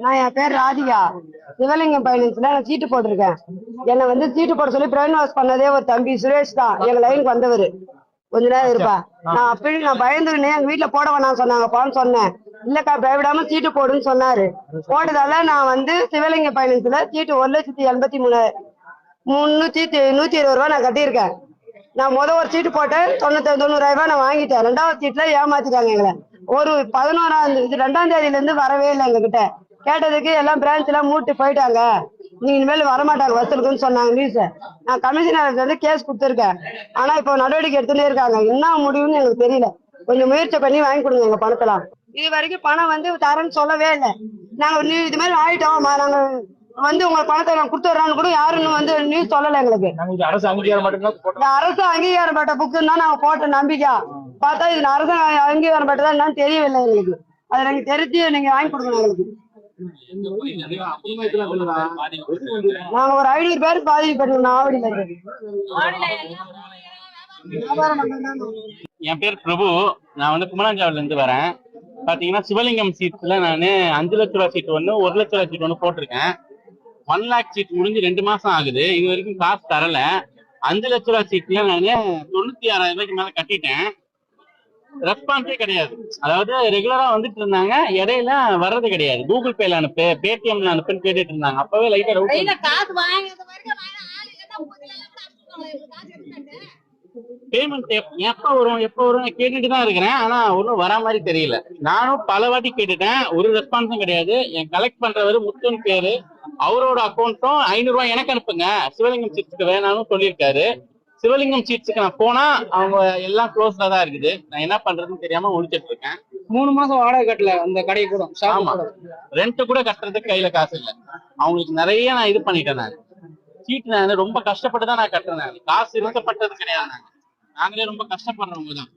நான் என் பேர் ராதிகா. சிவலிங்கம் பைனான்ஸ்ல நான் சீட்டு போட்டிருக்கேன். என்னை வந்து சீட்டு போட சொல்லி பிரெயின் வாஷ் பண்ணதே ஒரு தம்பி சுரேஷ் தான். எங்க லைனுக்கு வந்தவர். கொஞ்ச நேரம் இருப்பா. நான் பயந்துருந்தேன். எங்க வீட்டுல போட வேணாம் சொன்னாங்கப்பான்னு சொன்னேன். இல்லக்கா பயப்படாம சீட்டு போடுன்னு சொன்னாரு. போட்டதால நான் வந்து சிவலிங்க பைனான்ஸ்ல சீட்டு 1,83,120 நான் கட்டியிருக்கேன். நான் ஒரு சீட்டு போட்டேன் 90,000 நான் வாங்கிட்டேன். 2வது சீட்ல ஏமாத்திட்டாங்க எங்களை. ஒரு 2ஆம் தேதியில இருந்து வரவே இல்லை எங்க கிட்ட. கேட்டதுக்கு எல்லாம் பிரான்ச் எல்லாம் மூட்டு போயிட்டாங்க, நீங்க இனிமேல் வரமாட்டாங்க வசூலுக்குன்னு சொன்னாங்க நியூஸ். நான் கமிஷனர் வந்து கேஸ் கொடுத்துருக்கேன். ஆனா இப்போ நடவடிக்கை எடுத்துட்டே இருக்காங்க. என்ன முடியும்னு எனக்கு தெரியல. கொஞ்சம் முயற்சி பண்ணி வாங்கி கொடுங்க எங்க பணத்தெல்லாம். இது வரைக்கும் பணம் வந்து தரேன்னு சொல்லவே இல்லை. நாங்க இது மாதிரி ஆயிட்டோம், நாங்க வந்து உங்க பணத்தை நான் கொடுத்துட்றான்னு கூட யாருன்னு வந்து நியூஸ் சொல்லலை எங்களுக்கு. அரசு அங்கீகாரம் அரசு அங்கீகாரம் பெற்ற புக்குன்னு தான் நாங்க போட்ட நம்பிக்கை. பார்த்தா இது அரசு அங்கீகாரம் பெற்றதா என்னன்னு தெரியவில்லை எங்களுக்கு. அதை நாங்க தெரிஞ்சு நீங்க வாங்கி கொடுக்கணும் எங்களுக்கு. நாங்க ஒரு 500 பேருக்கு பாதிக்கப்பட்டிருக்கோம் ஆவடியில. என் பேர் பிரபு. நான் வந்து குமரஞ்சாவில இருந்து வரேன். பாத்தீங்கன்னா சிவலிங்கம் சீட்ல நான் 5 லட்ச ரூபாய் சீட் ஒண்ணு 1 லட்ச ரூபாய் சீட் ஒண்ணு போட்டிருக்கேன். 1 லேக் சீட் முடிஞ்சு 2 மாசம் ஆகுது. இது வரைக்கும் காசு தரல. 5 லட்ச ரூபாய் சீட்ல நான் 96,000 ரூபாய்க்கு மேல கட்டிட்டேன். ரெஸ்பான்ஸே கிடையாது. அதாவது ரெகுலரா வந்துட்டு இருந்தாங்க, இடையில வர்றது கிடையாது. கூகுள் பேல அனுப்பு, பேடிஎம்ல அனுப்புன்னு கேட்டுட்டு இருந்தாங்க. அப்பவே லைட்டா பேமெண்ட் எப்ப வரும் கேட்டுட்டு தான் இருக்கிறேன். ஆனா ஒன்னும் வரா மாதிரி தெரியல. நானும் பல வாட்டி கேட்டுட்டேன், ஒரு ரெஸ்பான்ஸும் கிடையாது. என் கலெக்ட் பண்றவரு முத்துன்னு பேரு. அவரோட அக்கௌண்ட்டும் 500 ரூபாய் எனக்கு அனுப்புங்க, சிவலிங்கம் சீட்ஸுக்கு வேணாம்னு சொல்லியிருக்காரு. சிவலிங்கம் சீட்ஸுக்கு நான் போனா அவங்க எல்லாம் க்ளோஸ்ல தான் இருக்குது. நான் என்ன பண்றதுன்னு தெரியாம ஒழிச்சிட்டு இருக்கேன். 3 மாசம் வாடகை கட்டல அந்த கடை கூட. ஆமா, ரெண்ட் கூட கட்டுறதுக்கு கையில காசு இல்லை. அவங்களுக்கு நிறைய நான் இது பண்ணிட்டேன். நான் சீட் நான் ரொம்ப கஷ்டப்பட்டு தான் நான் கட்டுறேன். காசு இருக்கப்பட்டது கிடையாது. நாங்களே ரொம்ப கஷ்டப்படுறவங்க தான்.